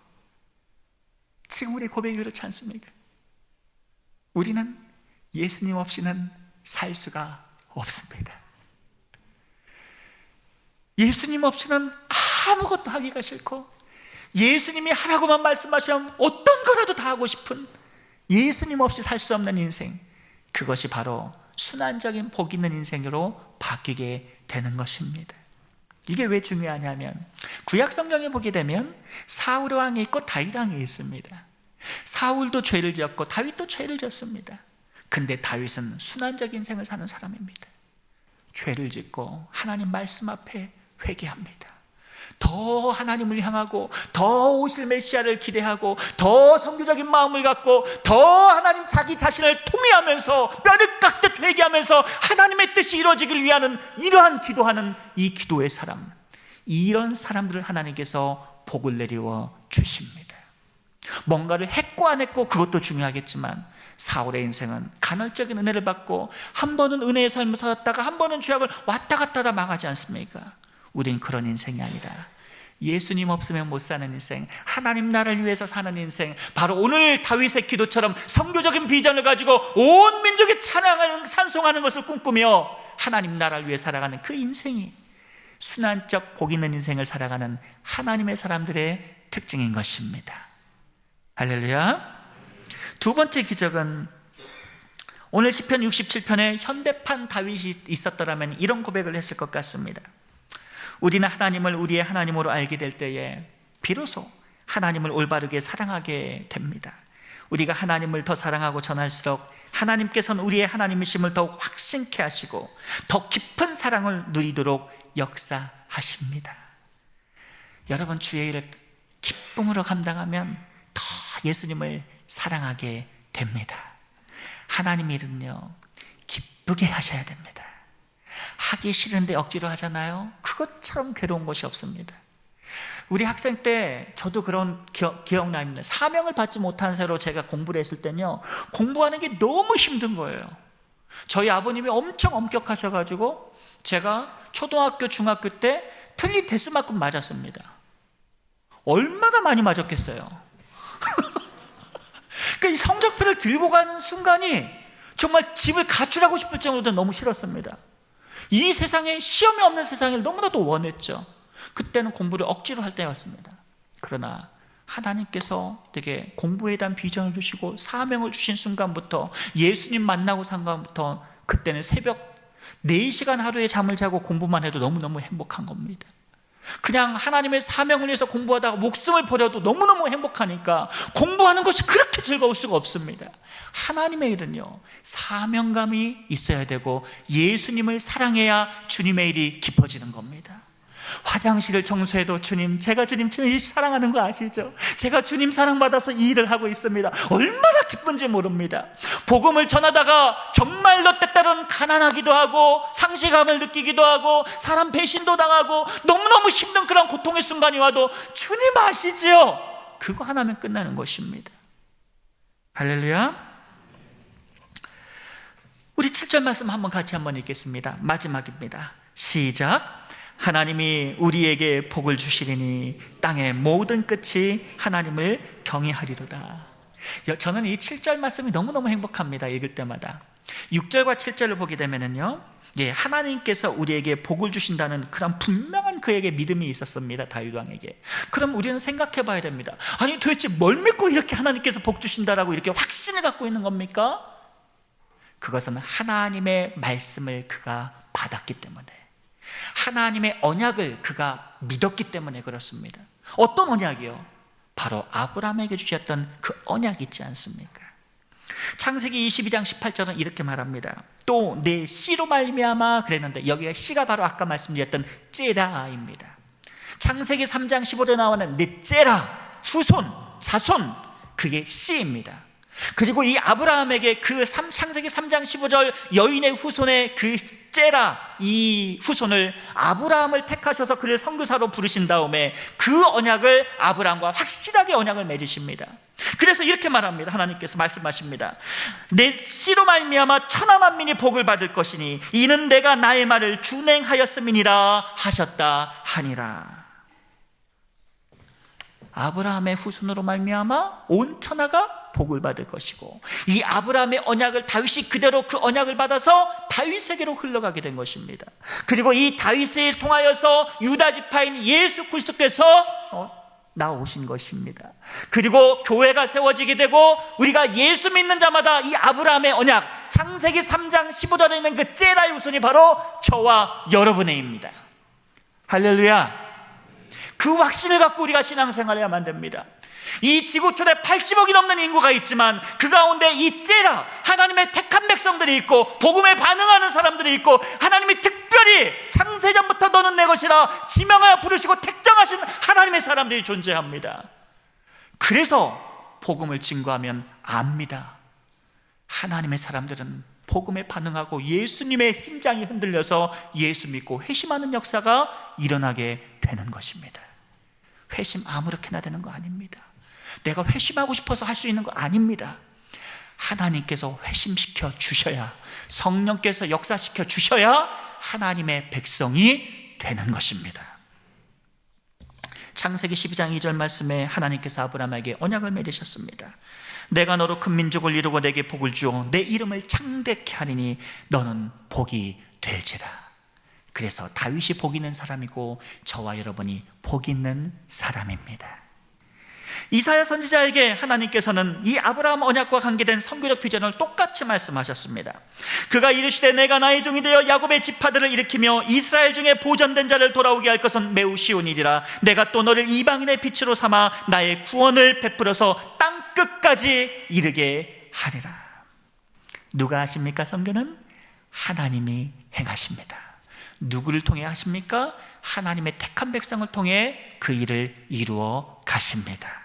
지금 우리 고백이 그렇지 않습니까? 우리는 예수님 없이는 살 수가 없습니다. 예수님 없이는 아무것도 하기가 싫고, 예수님이 하라고만 말씀하시면 어떤 거라도 다 하고 싶은, 예수님 없이 살 수 없는 인생, 그것이 바로 순환적인 복 있는 인생으로 바뀌게 되는 것입니다. 이게 왜 중요하냐면, 구약 성경에 보게 되면 사울 왕이 있고 다윗 왕이 있습니다. 사울도 죄를 지었고 다윗도 죄를 지었습니다. 근데 다윗은 순환적인 인생을 사는 사람입니다. 죄를 짓고 하나님 말씀 앞에 회개합니다. 더 하나님을 향하고 더 오실 메시아를 기대하고 더 선교적인 마음을 갖고 더 하나님 자기 자신을 토미하면서 뼈를 깎듯 회개하면서 하나님의 뜻이 이루어지길 위하는 이러한 기도하는 이 기도의 사람, 이런 사람들을 하나님께서 복을 내리워 주십니다. 뭔가를 했고 안 했고 그것도 중요하겠지만, 사울의 인생은 간헐적인 은혜를 받고 한 번은 은혜의 삶을 살았다가 한 번은 죄악을 왔다 갔다 하다 망하지 않습니까? 우린 그런 인생이 아니라 예수님 없으면 못 사는 인생, 하나님 나라를 위해서 사는 인생, 바로 오늘 다윗의 기도처럼 선교적인 비전을 가지고 온 민족이 찬양하는, 찬송하는 것을 꿈꾸며 하나님 나라를 위해 살아가는 그 인생이 순환적 복 있는 인생을 살아가는 하나님의 사람들의 특징인 것입니다. 할렐루야. 두 번째 기적은 오늘 시편 67편에 현대판 다윗이 있었더라면 이런 고백을 했을 것 같습니다. 우리는 하나님을 우리의 하나님으로 알게 될 때에 비로소 하나님을 올바르게 사랑하게 됩니다. 우리가 하나님을 더 사랑하고 전할수록 하나님께서는 우리의 하나님이심을 더욱 확신케 하시고 더 깊은 사랑을 누리도록 역사하십니다. 여러분, 주의 일을 기쁨으로 감당하면 더 예수님을 사랑하게 됩니다. 하나님 일은요, 기쁘게 하셔야 됩니다. 하기 싫은데 억지로 하잖아요. 그것처럼 괴로운 것이 없습니다. 우리 학생 때 저도 그런 기억납니다. 사명을 받지 못한 채로 제가 공부를 했을 때는요, 공부하는 게 너무 힘든 거예요. 저희 아버님이 엄청 엄격하셔가지고 제가 초등학교, 중학교 때 틀린 대수만큼 맞았습니다. 얼마나 많이 맞았겠어요. 그러니까 이 성적표를 들고 가는 순간이 정말 집을 가출하고 싶을 정도로 너무 싫었습니다. 이 세상에 시험이 없는 세상을 너무나도 원했죠. 그때는 공부를 억지로 할 때였습니다. 그러나 하나님께서 되게 공부에 대한 비전을 주시고 사명을 주신 순간부터, 예수님 만나고 순간부터, 그때는 새벽 4시간 하루에 잠을 자고 공부만 해도 너무너무 행복한 겁니다. 그냥 하나님의 사명을 위해서 공부하다가 목숨을 버려도 너무너무 행복하니까 공부하는 것이 그렇게 즐거울 수가 없습니다. 하나님의 일은요, 사명감이 있어야 되고 예수님을 사랑해야 주님의 일이 깊어지는 겁니다. 화장실을 청소해도 주님, 제가 주님 제일 사랑하는 거 아시죠? 제가 주님 사랑받아서 이 일을 하고 있습니다. 얼마나 기쁜지 모릅니다. 복음을 전하다가 정말로 때때로는 가난하기도 하고 상실감을 느끼기도 하고 사람 배신도 당하고 너무너무 힘든 그런 고통의 순간이 와도 주님 아시지요? 그거 하나면 끝나는 것입니다. 할렐루야. 우리 7절 말씀 한번 같이 한번 읽겠습니다. 마지막입니다. 시작. 하나님이 우리에게 복을 주시리니 땅의 모든 끝이 하나님을 경외하리로다. 저는 이 7절 말씀이 너무너무 행복합니다. 읽을 때마다. 6절과 7절을 보게 되면은요, 하나님께서 우리에게 복을 주신다는 그런 분명한 그에게 믿음이 있었습니다. 다윗 왕에게. 그럼 우리는 생각해 봐야 됩니다. 아니, 도대체 뭘 믿고 이렇게 하나님께서 복 주신다라고 이렇게 확신을 갖고 있는 겁니까? 그것은 하나님의 말씀을 그가 받았기 때문에, 하나님의 언약을 그가 믿었기 때문에 그렇습니다. 어떤 언약이요? 바로 아브라함에게 주셨던 그 언약이 있지 않습니까? 창세기 22장 18절은 이렇게 말합니다. 또 내 씨로 말미암아 그랬는데, 여기가 씨가 바로 아까 말씀드렸던 째라입니다. 창세기 3장 15절에 나오는 내 째라, 후손, 자손, 그게 씨입니다. 그리고 이 아브라함에게 그 창세기 3장 15절 여인의 후손의 그 째라, 이 후손을 아브라함을 택하셔서 그를 선교사로 부르신 다음에 그 언약을 아브라함과 확실하게 언약을 맺으십니다. 그래서 이렇게 말합니다. 하나님께서 말씀하십니다. 내 씨로 말미암아 천하 만민이 복을 받을 것이니 이는 내가 나의 말을 준행하였음이니라 하셨다 하니라. 아브라함의 후손으로 말미암아 온 천하가 복을 받을 것이고, 이 아브라함의 언약을 다윗이 그대로 그 언약을 받아서 다윗에게로 흘러가게 된 것입니다. 그리고 이 다윗을 통하여서 유다 지파인 예수 그리스도께서 나오신 것입니다. 그리고 교회가 세워지게 되고, 우리가 예수 믿는 자마다 이 아브라함의 언약, 창세기 3장 15절에 있는 그 째라의 후손이 바로 저와 여러분의입니다. 할렐루야. 그 확신을 갖고 우리가 신앙생활해야만 됩니다. 이 지구촌에 80억이 넘는 인구가 있지만 그 가운데 이 째라, 하나님의 택한 백성들이 있고 복음에 반응하는 사람들이 있고, 하나님이 특별히 창세전부터 너는 내 것이라 지명하여 부르시고 택정하신 하나님의 사람들이 존재합니다. 그래서 복음을 증거하면 압니다. 하나님의 사람들은 복음에 반응하고 예수님의 심장이 흔들려서 예수 믿고 회심하는 역사가 일어나게 되는 것입니다. 회심 아무렇게나 되는 거 아닙니다. 내가 회심하고 싶어서 할 수 있는 거 아닙니다. 하나님께서 회심시켜 주셔야, 성령께서 역사시켜 주셔야 하나님의 백성이 되는 것입니다. 창세기 12장 2절 말씀에 하나님께서 아브라함에게 언약을 맺으셨습니다. 내가 너로 큰 민족을 이루고 내게 복을 주어 내 이름을 창대케 하리니 너는 복이 될지라. 그래서 다윗이 복 있는 사람이고 저와 여러분이 복 있는 사람입니다. 이사야 선지자에게 하나님께서는 이 아브라함 언약과 관계된 선교적 비전을 똑같이 말씀하셨습니다. 그가 이르시되 내가 나의 종이 되어 야곱의 지파들을 일으키며 이스라엘 중에 보전된 자를 돌아오게 할 것은 매우 쉬운 일이라. 내가 또 너를 이방인의 빛으로 삼아 나의 구원을 베풀어서 땅 끝까지 이르게 하리라. 누가 하십니까? 선교는 하나님이 행하십니다. 누구를 통해 하십니까? 하나님의 택한 백성을 통해 그 일을 이루어 가십니다.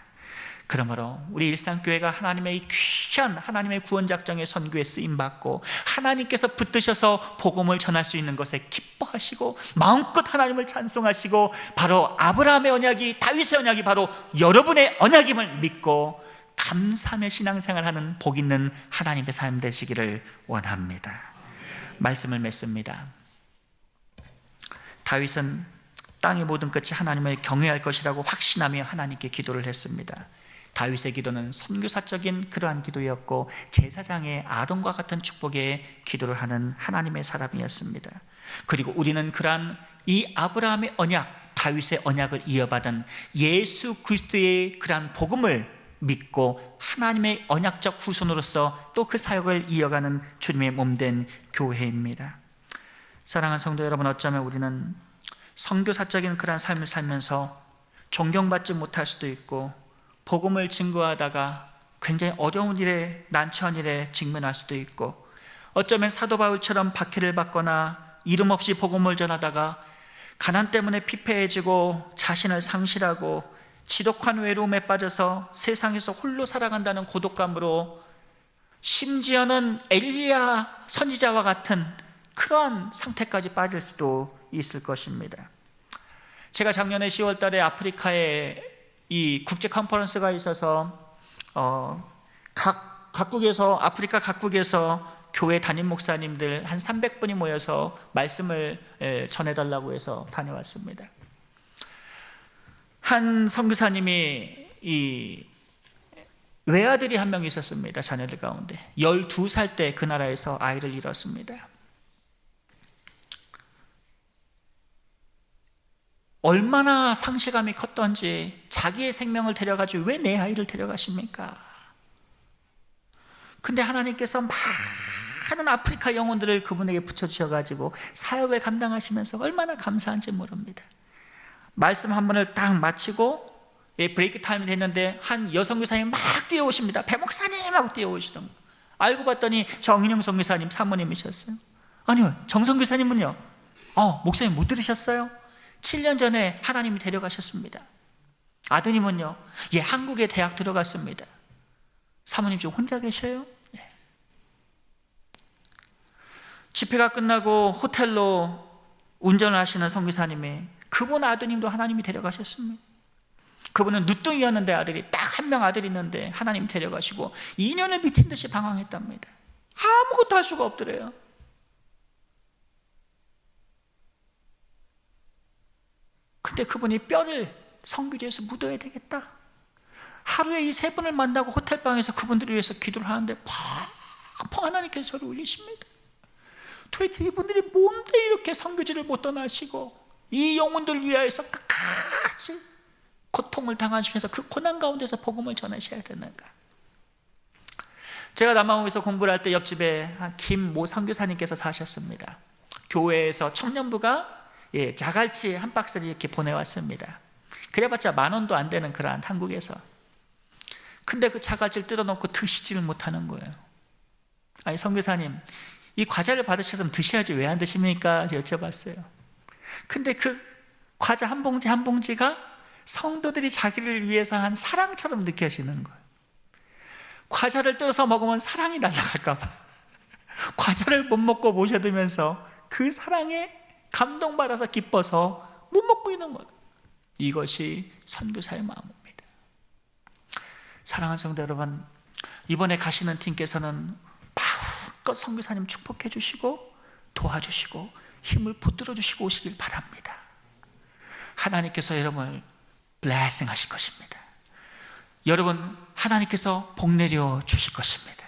그러므로 우리 일상교회가 하나님의 귀한 하나님의 구원작정의 선교에 쓰임받고 하나님께서 붙드셔서 복음을 전할 수 있는 것에 기뻐하시고 마음껏 하나님을 찬송하시고 바로 아브라함의 언약이, 다윗의 언약이 바로 여러분의 언약임을 믿고 감사하며 신앙생활하는 복 있는 하나님의 삶 되시기를 원합니다. 말씀을 맺습니다. 다윗은 땅의 모든 끝이 하나님을 경외할 것이라고 확신하며 하나님께 기도를 했습니다. 다윗의 기도는 선교사적인 그러한 기도였고 제사장의 아론과 같은 축복의 기도를 하는 하나님의 사람이었습니다. 그리고 우리는 그러한 이 아브라함의 언약, 다윗의 언약을 이어받은 예수 그리스도의 그러한 복음을 믿고 하나님의 언약적 후손으로서 또 그 사역을 이어가는 주님의 몸된 교회입니다. 사랑하는 성도 여러분, 어쩌면 우리는 선교사적인 그러한 삶을 살면서 존경받지 못할 수도 있고 복음을 증거하다가 굉장히 어려운 일에, 난처한 일에 직면할 수도 있고, 어쩌면 사도 바울처럼 박해를 받거나 이름 없이 복음을 전하다가 가난 때문에 피폐해지고 자신을 상실하고 지독한 외로움에 빠져서 세상에서 홀로 살아간다는 고독감으로 심지어는 엘리야 선지자와 같은 그러한 상태까지 빠질 수도 있을 것입니다. 제가 작년에 10월 달에 아프리카에 이 국제 컨퍼런스가 있어서 각국에서, 아프리카 각국에서 교회 담임 목사님들 한 300분이 모여서 말씀을 전해달라고 해서 다녀왔습니다. 한 선교사님이 이 외아들이 한 명 있었습니다. 자녀들 가운데 12살 때 그 나라에서 아이를 잃었습니다. 얼마나 상실감이 컸던지 자기의 생명을 데려가지고 왜 내 아이를 데려가십니까? 근데 하나님께서 많은 아프리카 영혼들을 그분에게 붙여주셔가지고 사역을 감당하시면서 얼마나 감사한지 모릅니다. 말씀 한 번을 딱 마치고 브레이크 타임이 됐는데 한 여성 교사님이 막 뛰어오십니다. 배 목사님 하고 뛰어오시던 거. 알고 봤더니 정인영 선교사님 사모님이셨어요. 아니요, 정선 교사님은요, 목사님 못 들으셨어요? 7년 전에 하나님이 데려가셨습니다. 아드님은요, 한국에 대학 들어갔습니다. 사모님 지금 혼자 계셔요? 네. 집회가 끝나고 호텔로 운전을 하시는 선교사님이 그분 아드님도 하나님이 데려가셨습니다. 그분은 누뚱이었는데 아들이 딱 한 명 아들이 있는데 하나님 데려가시고 2년을 미친 듯이 방황했답니다. 아무것도 할 수가 없더래요. 근데 그분이 뼈를 성교지에서 묻어야 되겠다. 하루에 이 3분을 만나고 호텔방에서 그분들을 위해서 기도를 하는데 펑 하나님께서 저를 울리십니다. 도대체 이분들이 뭔데 이렇게 선교지를 못 떠나시고 이 영혼들을 위하여서 끝까지 고통을 당하시면서 그 고난 가운데서 복음을 전하셔야 되는가? 제가 남아공에서 공부를 할 때 옆집에 김모 선교사님께서 사셨습니다. 교회에서 청년부가 자갈치 한 박스를 이렇게 보내왔습니다. 그래봤자 10,000원도 안 되는 그러한 한국에서. 근데 그 자갈치를 뜯어놓고 드시지를 못하는 거예요. 아니 선교사님, 이 과자를 받으셨으면 드셔야지 왜 안 드십니까? 여쭤봤어요. 근데 그 과자 한 봉지 한 봉지가 성도들이 자기를 위해서 한 사랑처럼 느껴지는 거예요. 과자를 뜯어서 먹으면 사랑이 날아갈까 봐 과자를 못 먹고 모셔두면서 그 사랑에 감동받아서 기뻐서 못 먹고 있는 거예요. 이것이 선교사의 마음입니다. 사랑하는 성도 여러분, 이번에 가시는 팀께서는 마음껏 선교사님 축복해 주시고 도와주시고 힘을 붙들어 주시고 오시길 바랍니다. 하나님께서 여러분을 블레싱 하실 것입니다. 여러분, 하나님께서 복 내려 주실 것입니다.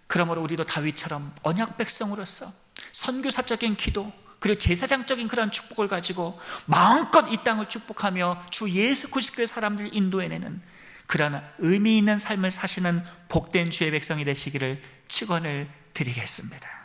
그러므로 우리도 다윗처럼 언약 백성으로서 선교사적인 기도, 그리고 제사장적인 그런 축복을 가지고 마음껏 이 땅을 축복하며 주 예수 그리스도의 사람들을 인도해내는 그런 의미 있는 삶을 사시는 복된 주의 백성이 되시기를 축원을 드리겠습니다.